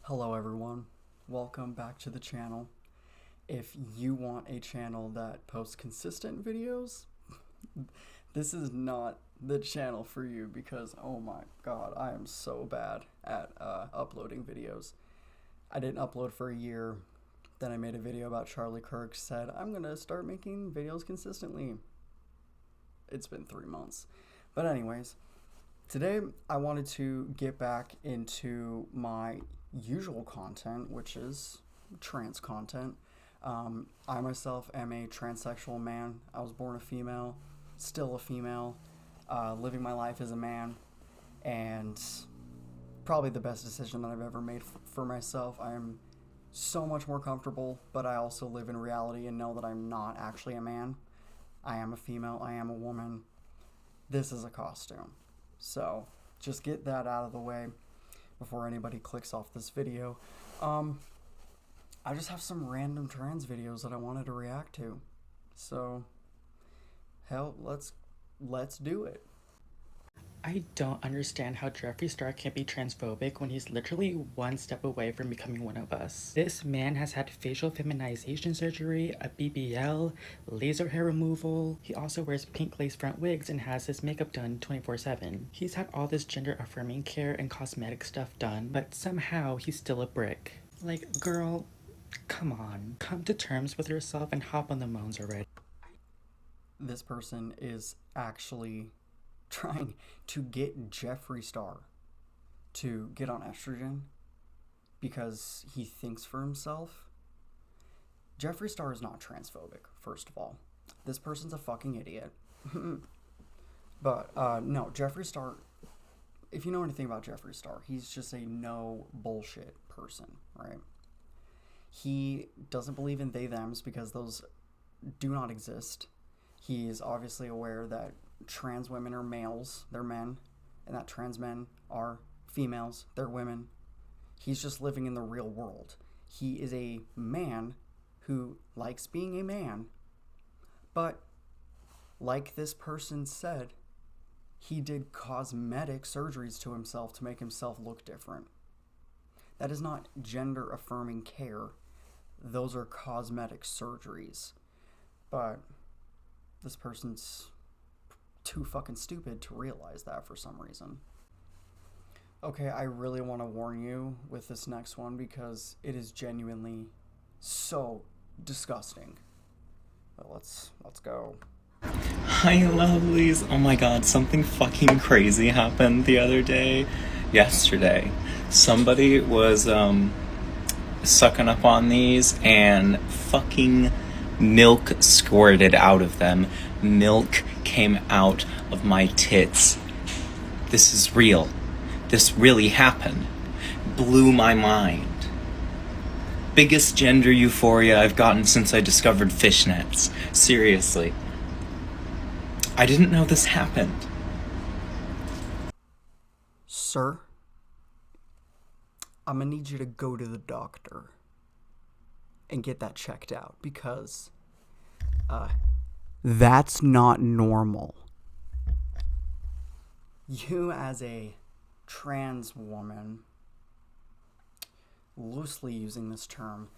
Hello everyone, welcome back to the channel. If you want a channel that posts consistent videos, this is not the channel for you because oh my god, I am so bad at uploading videos. I didn't upload for a year, then I made a video about Charlie Kirk, said I'm gonna start making videos consistently. It's been 3 months. But anyways, today I wanted to get back into my usual content, which is trans content. I myself am a transsexual man. I was born a female, still a female, living my life as a man, and probably the best decision that I've ever made for myself. I am so much more comfortable, but I also live in reality and know that I'm not actually a man. I am a female, I am a woman. This is a costume. So just get that out of the way before anybody clicks off this video. I just have some random trans videos that I wanted to react to. So hell, let's do it. I don't understand how Jeffree Star can't be transphobic when he's literally one step away from becoming one of us. This man has had facial feminization surgery, a BBL, laser hair removal. He also wears pink lace front wigs and has his makeup done 24/7. He's had all this gender affirming care and cosmetic stuff done, but somehow he's still a brick. Like, girl, come on. Come to terms with yourself and hop on the moans already. This person is actually trying to get Jeffree Star to get on estrogen because he thinks for himself. Jeffree Star is not transphobic, first of all. This person's a fucking idiot. But no, Jeffree Star, if you know anything about Jeffree Star, he's just a no bullshit person, right? He doesn't believe in they thems because those do not exist. He is obviously aware that trans women are males, they're men, and that trans men are females, they're women. He's just living in the real world. He is a man who likes being a man, but like this person said, he did cosmetic surgeries to himself to make himself look different. That is not gender affirming care. Those are cosmetic surgeries. But this person's too fucking stupid to realize that for some reason. Okay, I really want to warn you with this next one because it is genuinely so disgusting. But let's go. Hi, lovelies. Oh my god, something fucking crazy happened the other day. Yesterday. Somebody was, sucking up on these and fucking milk squirted out of them. Milk came out of my tits. This is real. This really happened. Blew my mind. Biggest gender euphoria I've gotten since I discovered fishnets. Seriously. I didn't know this happened. Sir, I'm gonna need you to go to the doctor and get that checked out because that's not normal. You as a trans woman, loosely using this term,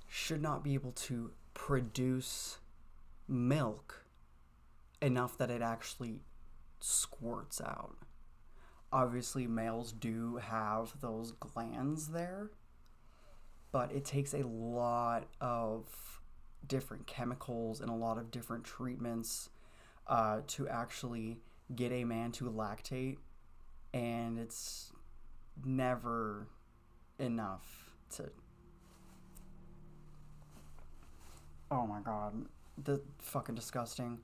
should not be able to produce milk enough that it actually squirts out. Obviously, males do have those glands there, but it takes a lot of different chemicals and a lot of different treatments to actually get a man to lactate, and it's never enough to... Oh my god, fucking disgusting.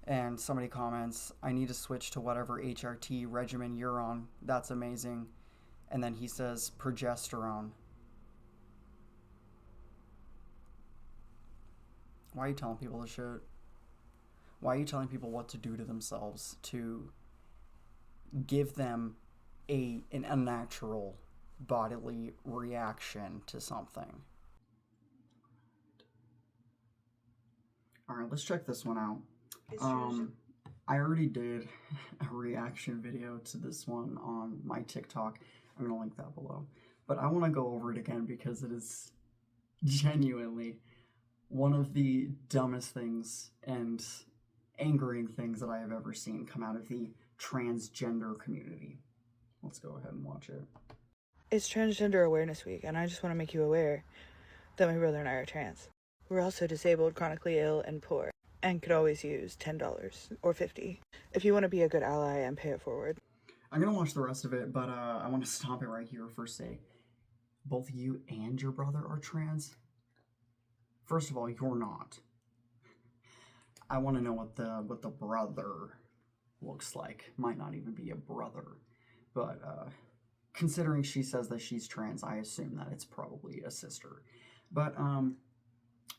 And somebody comments, I need to switch to whatever HRT regimen you're on. That's amazing. And then he says, progesterone. Why are you telling people this shit? Why are you telling people what to do to themselves to give them an unnatural bodily reaction to something? Alright, let's check this one out. I already did a reaction video to this one on my TikTok. I'm going to link that below. But I want to go over it again because it is genuinely one of the dumbest things and angering things that I have ever seen come out of the transgender community. Let's go ahead and watch it. It's Transgender Awareness Week, and I just want to make you aware that my brother and I are trans. We're also disabled, chronically ill, and poor, and could always use $10 or $50 if you want to be a good ally and pay it forward. I'm going to watch the rest of it, but I want to stop it right here first. Say, both you and your brother are trans? First of all, you're not. I want to know what the brother looks like. Might not even be a brother, but considering she says that she's trans, I assume that it's probably a sister. But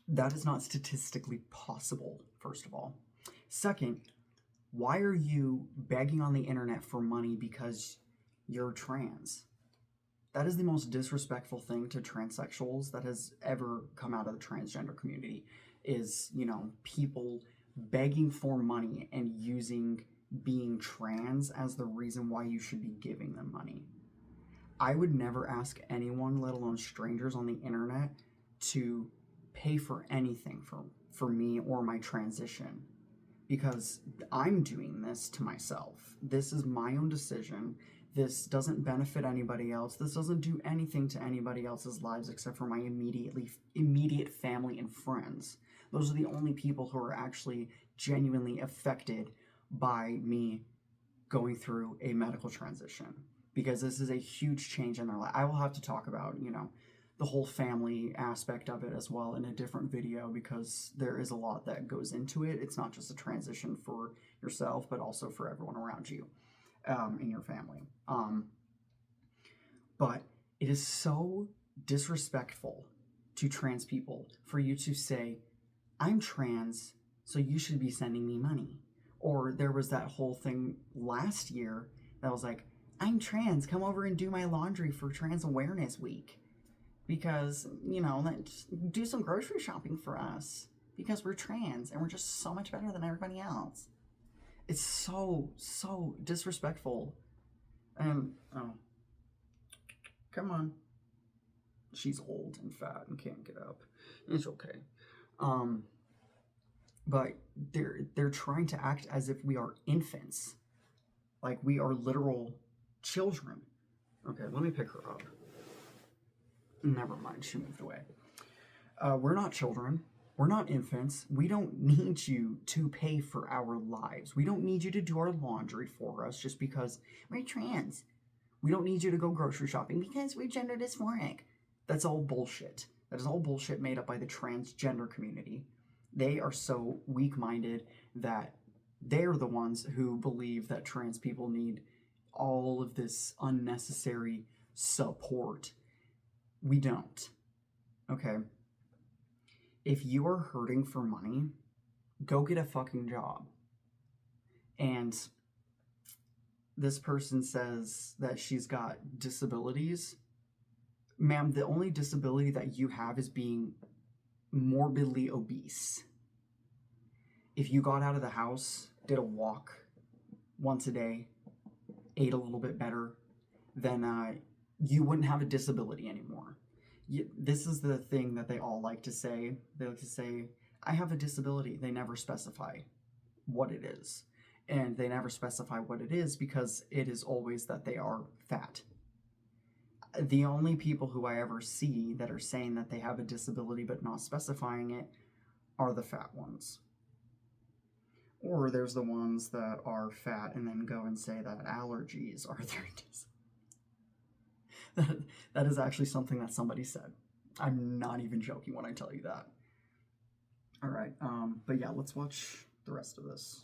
that is not statistically possible, first of all. Second, why are you begging on the internet for money because you're trans? That is the most disrespectful thing to transsexuals that has ever come out of the transgender community, is, you know, people begging for money and using being trans as the reason why you should be giving them money. I would never ask anyone, let alone strangers on the internet, to pay for anything for me or my transition, because I'm doing this to myself. This is my own decision. This doesn't benefit anybody else. This doesn't do anything to anybody else's lives except for my immediate family and friends. Those are the only people who are actually genuinely affected by me going through a medical transition, because this is a huge change in their life. I will have to talk about, you know, the whole family aspect of it as well in a different video, because there is a lot that goes into it. It's not just a transition for yourself, but also for everyone around you in your family. But it is so disrespectful to trans people for you to say, I'm trans, so you should be sending me money. Or there was that whole thing last year that was like, I'm trans, come over and do my laundry for Trans Awareness Week. Because, you know, let's do some grocery shopping for us. Because we're trans and we're just so much better than everybody else. It's so disrespectful. And, oh, come on. She's old and fat and can't get up. It's okay. But they're trying to act as if we are infants. Like we are literal children. Okay, let me pick her up. Never mind, she moved away. We're not children. We're not infants. We don't need you to pay for our lives. We don't need you to do our laundry for us just because we're trans. We don't need you to go grocery shopping because we're gender dysphoric. That's all bullshit. That is all bullshit made up by the transgender community. They are so weak-minded that they're the ones who believe that trans people need all of this unnecessary support. We don't. Okay? If you are hurting for money, go get a fucking job. And this person says that she's got disabilities. Ma'am, the only disability that you have is being morbidly obese. If you got out of the house, did a walk once a day, ate a little bit better, then you wouldn't have a disability anymore. This is the thing that they all like to say. They like to say, I have a disability. They never specify what it is. And they never specify what it is because it is always that they are fat. The only people who I ever see that are saying that they have a disability but not specifying it are the fat ones. Or there's the ones that are fat and then go and say that allergies are their disability. That is actually something that somebody said. I'm not even joking when I tell you that. All right, but yeah, let's watch the rest of this.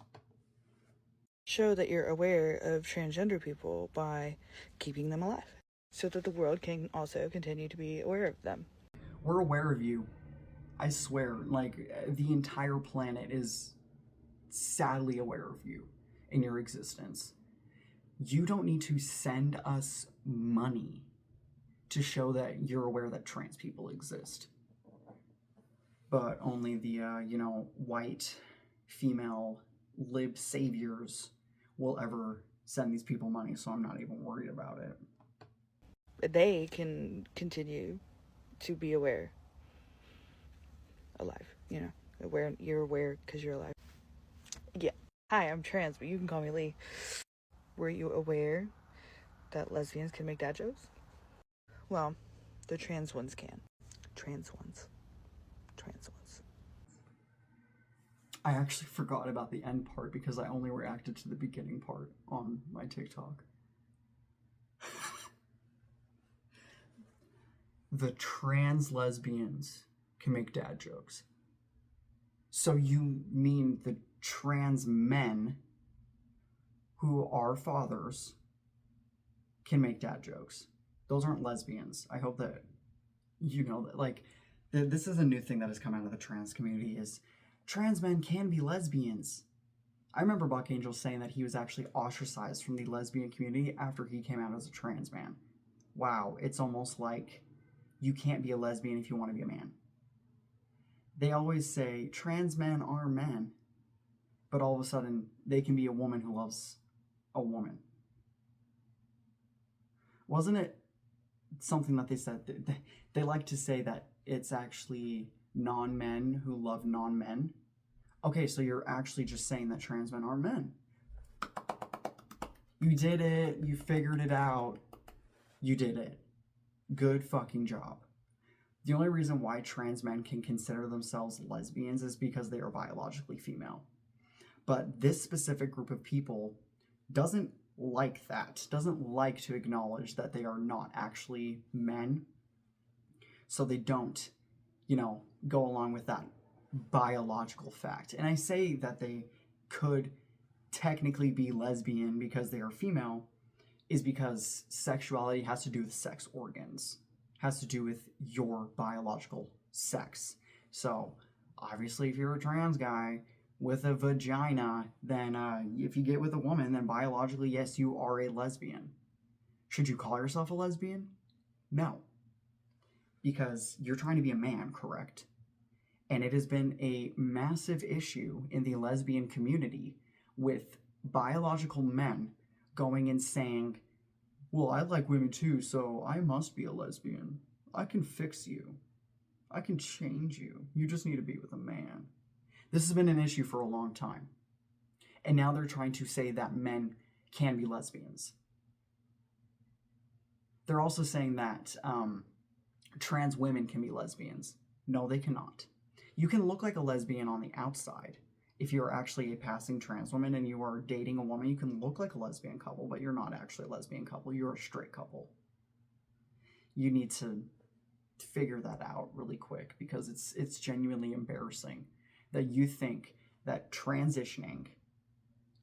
Show that you're aware of transgender people by keeping them alive, so that the world can also continue to be aware of them. We're aware of you. I swear, like, the entire planet is sadly aware of you and your existence. You don't need to send us money to show that you're aware that trans people exist. But only the, white female lib saviors will ever send these people money, so I'm not even worried about it. they can continue to be alive. You're aware because you're alive. Yeah. Hi, I'm trans, but you can call me Lee. Were you aware that lesbians can make dad jokes? Well, the trans ones can. Trans ones. I actually forgot about the end part because I only reacted to the beginning part on my TikTok. The trans lesbians can make dad jokes. So you mean the trans men who are fathers can make dad jokes? Those aren't lesbians. I hope that you know that. Like, this is a new thing that has come out of the trans community is trans men can be lesbians. I remember Buck Angel saying that he was actually ostracized from the lesbian community after he came out as a trans man. Wow, it's almost like you can't be a lesbian if you want to be a man. They always say trans men are men, but all of a sudden they can be a woman who loves a woman. Wasn't it something that they said? They like to say that it's actually non-men who love non-men. Okay, so you're actually just saying that trans men are men. You did it. You figured it out. You did it. Good fucking job. The only reason why trans men can consider themselves lesbians is because they are biologically female. But this specific group of people doesn't like that, doesn't like to acknowledge that they are not actually men. So they don't, go along with that biological fact. And I say that they could technically be lesbian because they are female is because sexuality has to do with sex organs, has to do with your biological sex. So obviously if you're a trans guy with a vagina, then if you get with a woman, then biologically, yes, you are a lesbian. Should you call yourself a lesbian? No. Because you're trying to be a man, correct? And it has been a massive issue in the lesbian community with biological men going and saying, well, I like women too, so I must be a lesbian. I can fix you. I can change you. You just need to be with a man. This has been an issue for a long time. And now they're trying to say that men can be lesbians. They're also saying that trans women can be lesbians. No, they cannot. You can look like a lesbian on the outside. If you're actually a passing trans woman and you are dating a woman, you can look like a lesbian couple, but you're not actually a lesbian couple. You're a straight couple. You need to figure that out really quick because it's genuinely embarrassing that you think that transitioning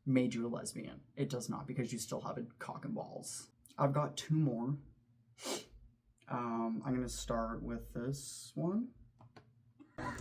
made you a lesbian. It does not, because you still have a cock and balls. I've got two more. I'm going to start with this one.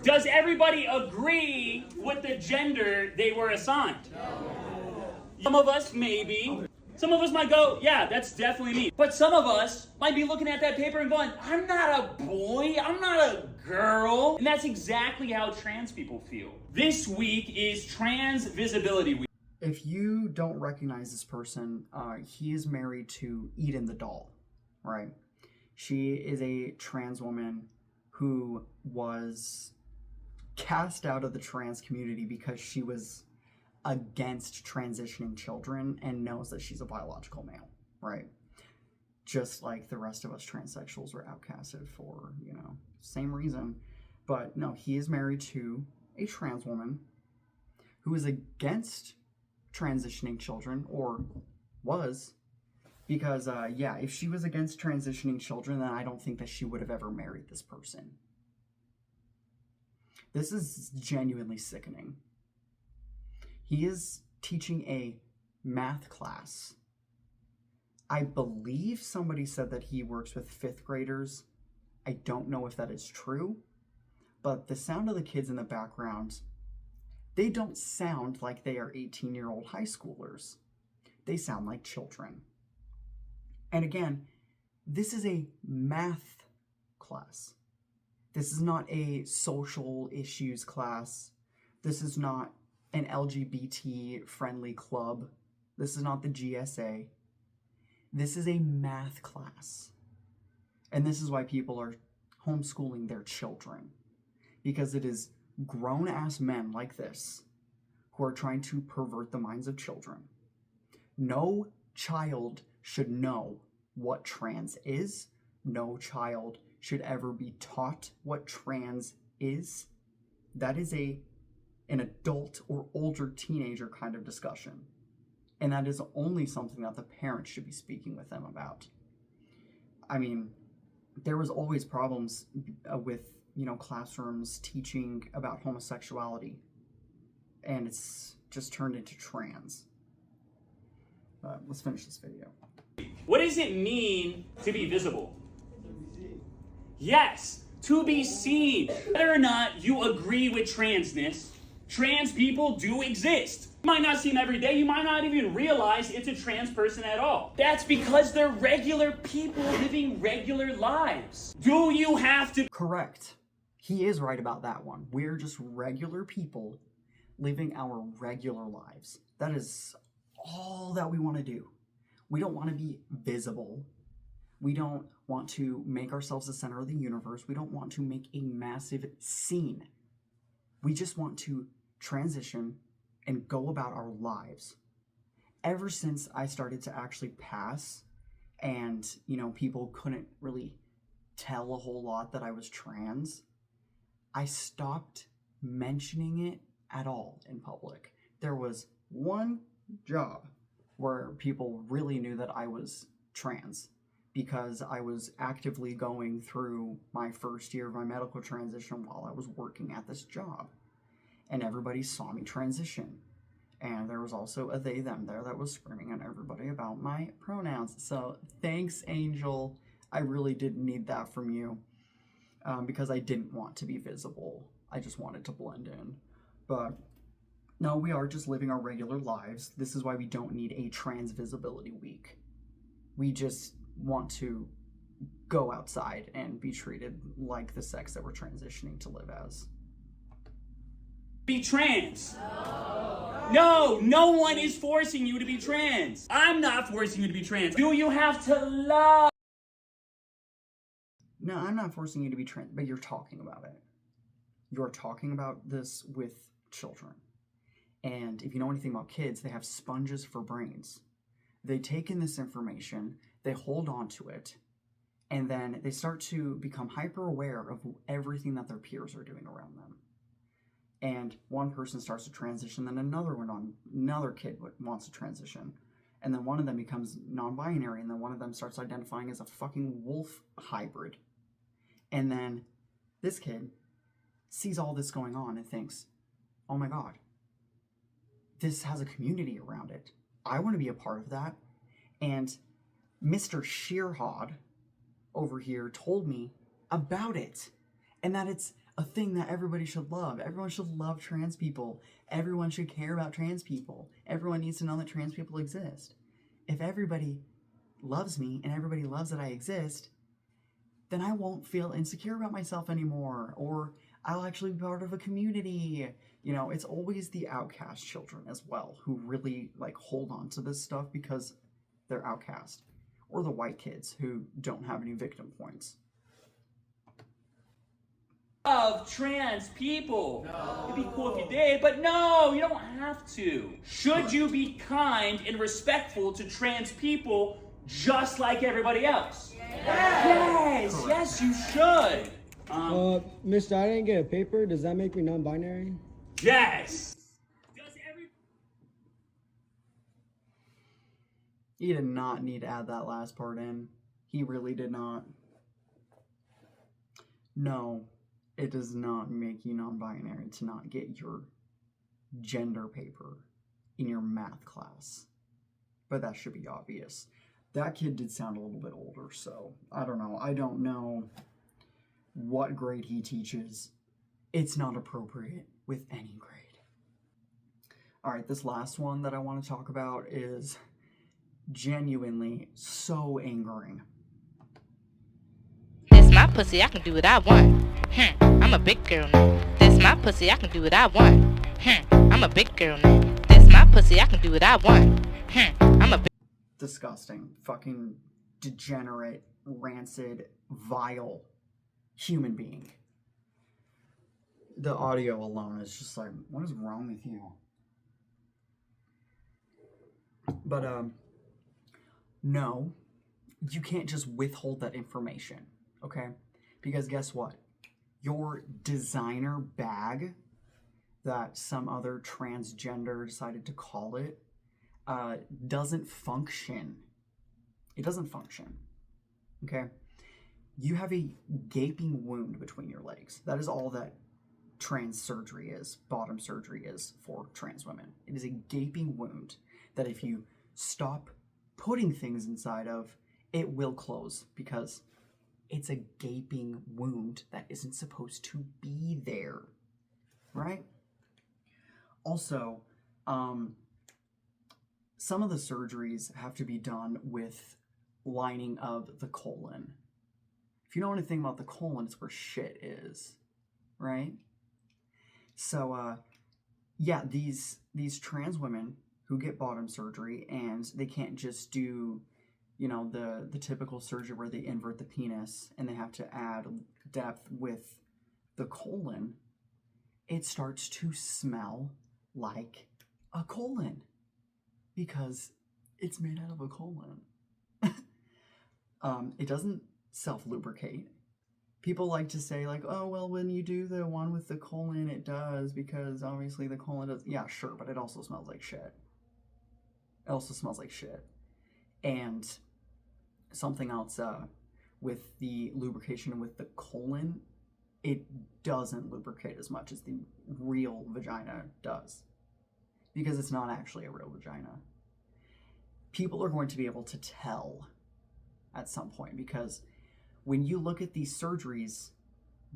Does everybody agree with the gender they were assigned? No. Some of us maybe. Some of us might go, yeah, that's definitely me. But some of us might be looking at that paper and going, I'm not a boy, I'm not a girl. And that's exactly how trans people feel. This week is Trans Visibility Week. If you don't recognize this person, he is married to Eden the doll, right? She is a trans woman who was cast out of the trans community because she was against transitioning children and knows that she's a biological male, right? Just like the rest of us transsexuals were outcasted for, same reason. But no, he is married to a trans woman who is against transitioning children, or was, because if she was against transitioning children, then I don't think that she would have ever married this person. This is genuinely sickening. He is teaching a math class. I believe somebody said that he works with 5th graders. I don't know if that is true, but the sound of the kids in the background, they don't sound like they are 18-year-old high schoolers. They sound like children. And again, this is a math class. This is not a social issues class. This is not an LGBT-friendly club. This is not the GSA. This is a math class. And this is why people are homeschooling their children. Because it is grown-ass men like this who are trying to pervert the minds of children. No child should know what trans is. No child should ever be taught what trans is. That is an adult or older teenager kind of discussion. And that is only something that the parents should be speaking with them about. I mean, there was always problems with, classrooms teaching about homosexuality. And it's just turned into trans. But let's finish this video. What does it mean to be visible? Yes, to be seen. Whether or not you agree with transness, trans people do exist. You might not see them every day. You might not even realize it's a trans person at all. That's because they're regular people living regular lives. Do you have to... Correct. He is right about that one. We're just regular people living our regular lives. That is all that we want to do. We don't want to be visible. We don't want to make ourselves the center of the universe. We don't want to make a massive scene. We just want to transition and go about our lives. Ever since I started to actually pass and, people couldn't really tell a whole lot that I was trans, I stopped mentioning it at all in public. There was one job where people really knew that I was trans because I was actively going through my first year of my medical transition while I was working at this job. And everybody saw me transition. And there was also a they, them there that was screaming at everybody about my pronouns. So thanks, Angel. I really didn't need that from you because I didn't want to be visible. I just wanted to blend in. But no, we are just living our regular lives. This is why we don't need a trans visibility week. We just want to go outside and be treated like the sex that we're transitioning to live as. Be trans. No, no one is forcing you to be trans. I'm not forcing you to be trans. Do you have to love? No, I'm not forcing you to be trans, but you're talking about it. You're talking about this with children. And if you know anything about kids, they have sponges for brains. They take in this information, they hold on to it, and then they start to become hyper aware of everything that their peers are doing around them. And one person starts to transition, then another kid wants to transition. And then one of them becomes non-binary, and then one of them starts identifying as a fucking wolf hybrid. And then this kid sees all this going on and thinks, oh my god, this has a community around it. I want to be a part of that. And Mr. Sheerhod over here told me about it. And that it's a thing that everybody should love. Everyone should love trans people. Everyone should care about trans people. Everyone needs to know that trans people exist. If everybody loves me and everybody loves that I exist, then I won't feel insecure about myself anymore, or I'll actually be part of a community. It's always the outcast children as well who really hold on to this stuff because they're outcast, or the white kids who don't have any victim points. Of trans people. No. It'd be cool if you did, but no, you don't have to. Should you be kind and respectful to trans people just like everybody else? Yes, yes, you should. Mister, I didn't get a paper. Does that make me non-binary? Yes. He did not need to add that last part in. He really did not. No, it does not make you non-binary to not get your gender paper in your math class. But that should be obvious. That kid did sound a little bit older, so I don't know. I don't know what grade he teaches. It's not appropriate with any grade. Alright, this last one that I want to talk about is genuinely so angering. This my pussy, I can do what I want. I'm a big girl now. This my pussy, I can do what I want. I'm a big girl now. This my pussy, I can do what I want. I'm a big... Disgusting. Fucking degenerate rancid, vile human being. The audio alone is just like, what is wrong with you? But no, you can't just withhold that information, okay? Because guess what? Your designer bag that some other transgender decided to call it doesn't function. It doesn't function, okay? You have a gaping wound between your legs. That is all that trans surgery is, bottom surgery is for trans women. It is a gaping wound that if you stop putting things inside of, it will close because it's a gaping wound that isn't supposed to be there, right? Also, some of the surgeries have to be done with lining of the colon. If you know anything about the colon, it's where shit is, right? So, yeah, these trans women who get bottom surgery and they can't just do, you know, the typical surgery where they invert the penis and they have to add depth with the colon, it starts to smell like a colon because it's made out of a colon. It doesn't self-lubricate. People like to say like, oh, well, when you do the one with the colon, it does because obviously the colon does. Yeah, sure, but it also smells like shit. It also smells like shit. And something else with the lubrication with the colon, it doesn't lubricate as much as the real vagina does because it's not actually a real vagina. People are going to be able to tell at some point because when you look at these surgeries,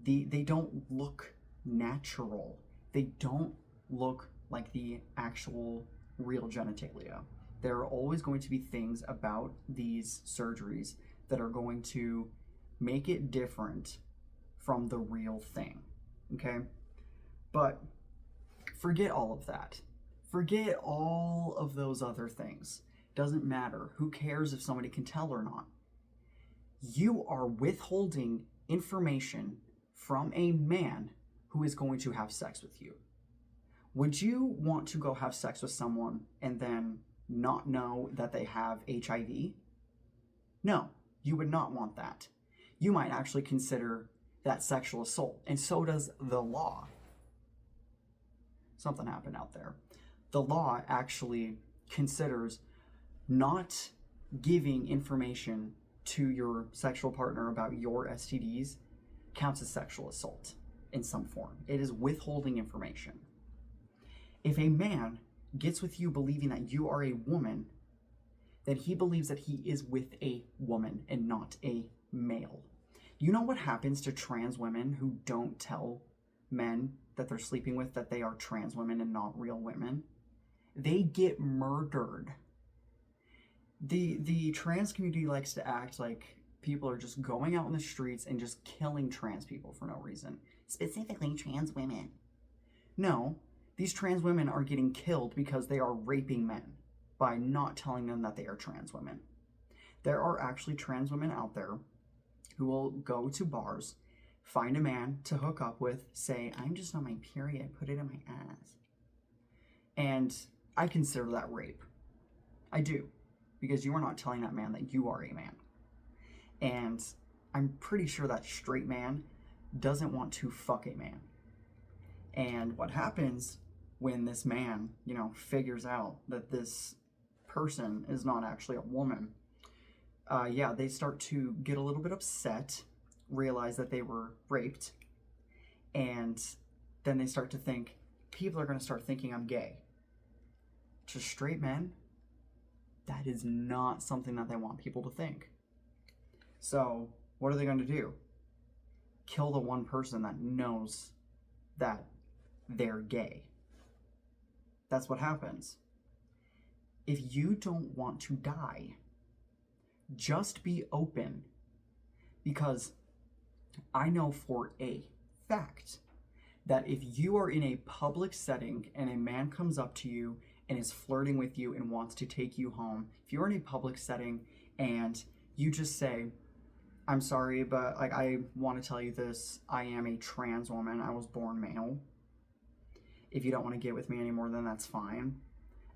they don't look natural. They don't look like the actual real genitalia. There are always going to be things about these surgeries that are going to make it different from the real thing, okay? But forget all of that. Forget all of those other things. Doesn't matter. Who cares if somebody can tell or not? You are withholding information from a man who is going to have sex with you. Would you want to go have sex with someone and then not know that they have HIV? No, you would not want that. You might actually consider that sexual assault, and so does the law. Something happened out there. The law actually considers not giving information to your sexual partner about your STDs counts as sexual assault in some form. It is withholding information. If a man gets with you believing that you are a woman, then he believes that he is with a woman and not a male. You know what happens to trans women who don't tell men that they're sleeping with that they are trans women and not real women? They get murdered. The trans community likes to act like people are just going out in the streets and just killing trans people for no reason. Specifically trans women. No, these trans women are getting killed because they are raping men by not telling them that they are trans women. There are actually trans women out there who will go to bars, find a man to hook up with, say, I'm just on my period, put it in my ass. And I consider that rape. I do. Because you are not telling that man that you are a man. And I'm pretty sure that straight man doesn't want to fuck a man. And what happens when this man, figures out that this person is not actually a woman, they start to get a little bit upset, realize that they were raped, and then they start to think, people are going to start thinking I'm gay. To straight men, that is not something that they want people to think. So, what are they going to do? Kill the one person that knows that they're gay. That's what happens. If you don't want to die, just be open. Because I know for a fact that if you are in a public setting and a man comes up to you and is flirting with you and wants to take you home, if you're in a public setting and you just say, I'm sorry, but like I want to tell you this. I am a trans woman. I was born male. If you don't want to get with me anymore, then that's fine.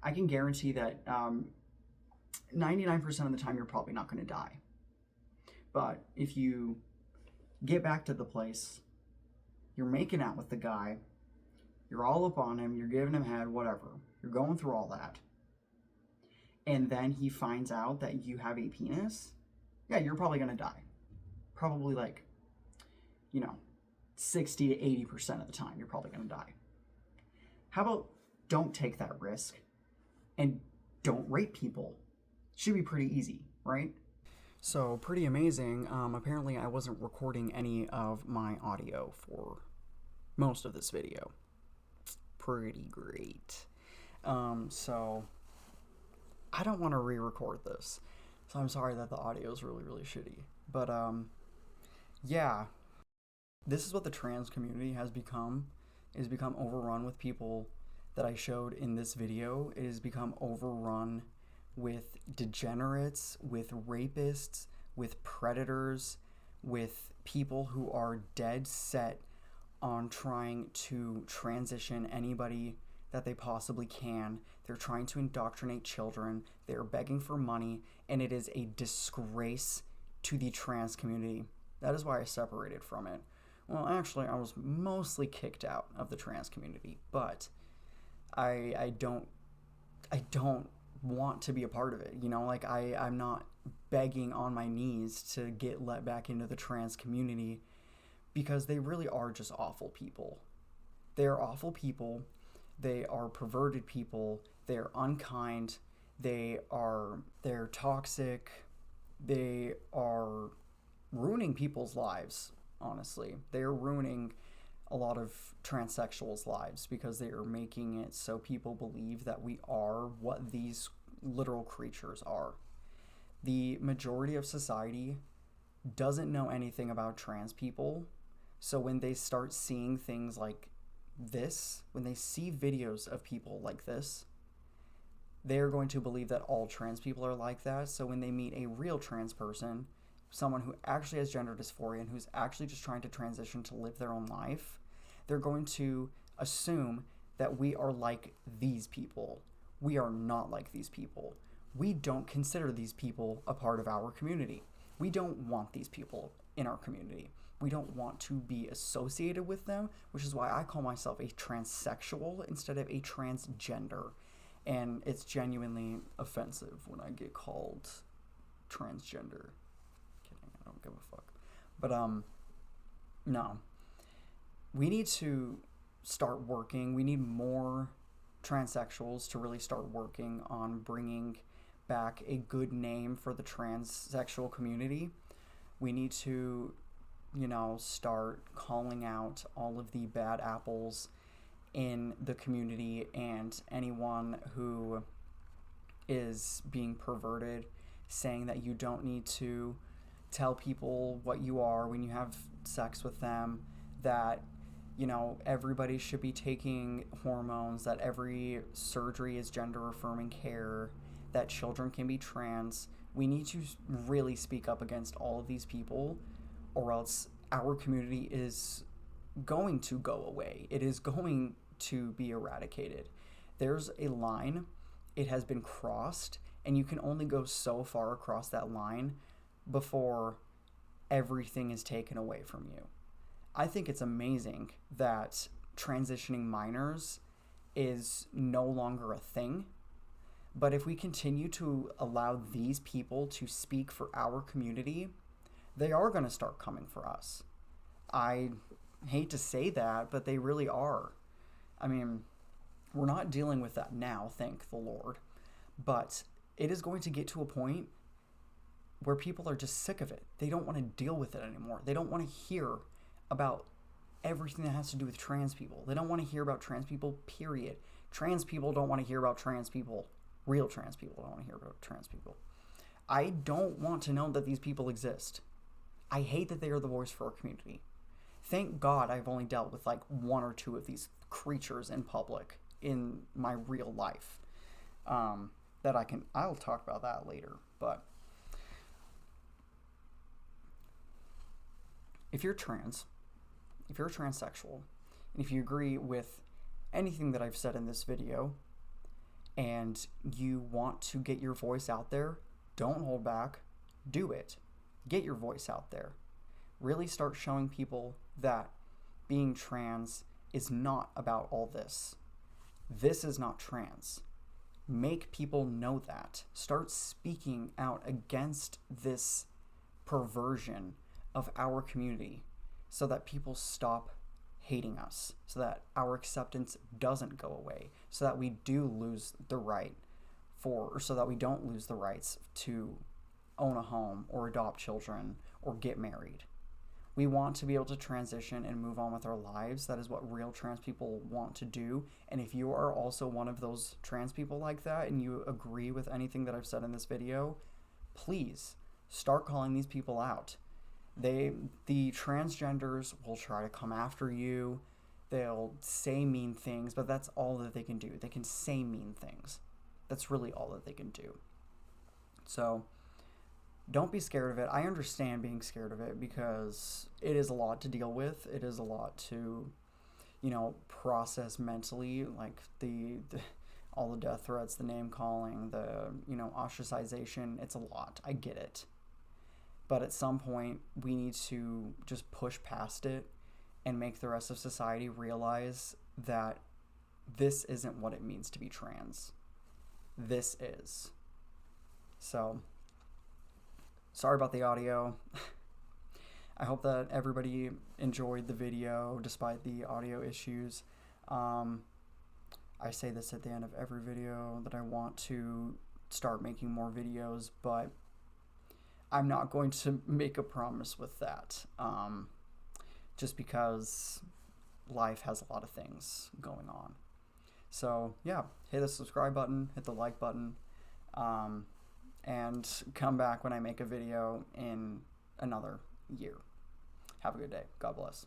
I can guarantee that 99% of the time you're probably not going to die. But if you get back to the place, you're making out with the guy, you're all up on him, you're giving him head, whatever. You're going through all that. And then he finds out that you have a penis, yeah, you're probably going to die. Probably like, 60 to 80% of the time, you're probably going to die. How about don't take that risk and don't rape people? Should be pretty easy, right? So, pretty amazing. Apparently, I wasn't recording any of my audio for most of this video. Pretty great. So, I don't want to re-record this. So, I'm sorry that the audio is really, really shitty. But, yeah. This is what the trans community has become. It has become overrun with people that I showed in this video. It has become overrun with degenerates, with rapists, with predators, with people who are dead set on trying to transition anybody that they possibly can. They're trying to indoctrinate children. They're begging for money, and it is a disgrace to the trans community. That is why I separated from it. Well, actually, I was mostly kicked out of the trans community, but I don't want to be a part of it. I'm not begging on my knees to get let back into the trans community, because they really are just awful people. They are awful people. They are perverted people. They're unkind. They're toxic. They are ruining people's lives, honestly. They are ruining a lot of transsexuals' lives because they are making it so people believe that we are what these literal creatures are. The majority of society doesn't know anything about trans people, so when they start seeing things like this, when they see videos of people like this, they're going to believe that all trans people are like that. So when they meet a real trans person, someone who actually has gender dysphoria and who's actually just trying to transition to live their own life, they're going to assume that we are like these people. We are not like these people. We don't consider these people a part of our community. We don't want these people in our community. We don't want to be associated with them, which is why I call myself a transsexual instead of a transgender. And it's genuinely offensive when I get called transgender. Kidding, I don't give a fuck. But, no. We need to start working. We need more transsexuals to really start working on bringing back a good name for the transsexual community. We need to, start calling out all of the bad apples in the community and anyone who is being perverted, saying that you don't need to tell people what you are when you have sex with them, that everybody should be taking hormones, that every surgery is gender affirming care, that children can be trans. We need to really speak up against all of these people, or else our community is going to go away. It is going to be eradicated. There's a line, it has been crossed, and you can only go so far across that line before everything is taken away from you. I think it's amazing that transitioning minors is no longer a thing. But if we continue to allow these people to speak for our community, they are going to start coming for us. I hate to say that, but they really are. I mean, we're not dealing with that now, thank the Lord. But it is going to get to a point where people are just sick of it. They don't want to deal with it anymore. They don't want to hear about everything that has to do with trans people. They don't want to hear about trans people, period. Trans people don't want to hear about trans people. Real trans people don't want to hear about trans people. I don't want to know that these people exist. I hate that they are the voice for our community. Thank God I've only dealt with like one or two of these creatures in public in my real life. I'll talk about that later, but if you're trans, if you're a transsexual, and if you agree with anything that I've said in this video, and you want to get your voice out there, don't hold back. Do it. Get your voice out there. Really start showing people that being trans is not about all this. This is not trans. Make people know that. Start speaking out against this perversion of our community so that people stop hating us, so that our acceptance doesn't go away, so that we do lose the right or so that we don't lose the rights to own a home or adopt children or get married. We want to be able to transition and move on with our lives. That is what real trans people want to do. And if you are also one of those trans people like that and you agree with anything that I've said in this video, please start calling these people out. The transgenders will try to come after you. They'll say mean things, but that's all that they can do. They can say mean things. That's really all that they can do. So don't be scared of it. I understand being scared of it because it is a lot to deal with. It is a lot to, process mentally, like all the death threats, the name calling, the, ostracization. It's a lot. I get it. But at some point, we need to just push past it and make the rest of society realize that this isn't what it means to be trans. This is. So, sorry about the audio. I hope that everybody enjoyed the video despite the audio issues. I say this at the end of every video that I want to start making more videos, but I'm not going to make a promise with that, just because life has a lot of things going on. So yeah, hit the subscribe button, hit the like button, and come back when I make a video in another year. Have a good day. God bless.